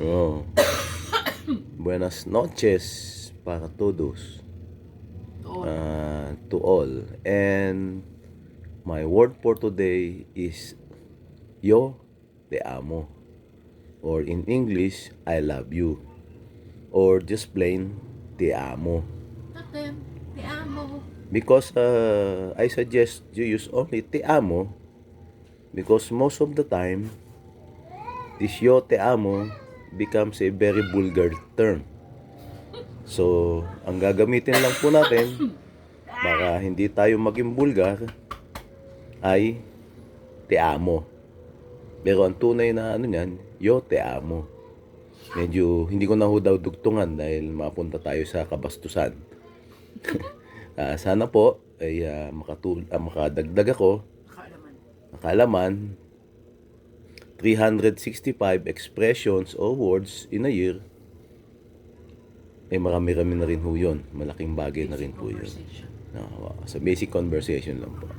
Oh, buenas noches para todos, All. to all. And my word for today is yo te amo, or in English, I love you, or just plain te amo. Bakit? Te amo. Because I suggest you use only te amo because most of the time, this yo te amo becomes a very vulgar term. So, ang gagamitin lang po natin para hindi tayo maging bulgar ay te amo. Pero ang tunay na ano niyan, yo te amo. Medyo hindi ko na ho daw dugtungan dahil mapunta tayo sa kabastusan. Sana po ay makadagdag ako Nakalaman. nakalaman 365 expressions or words in a year. Marami-rami na rin ho yun. Malaking bagay na rin po yun. Conversation. Sa basic conversation lang po.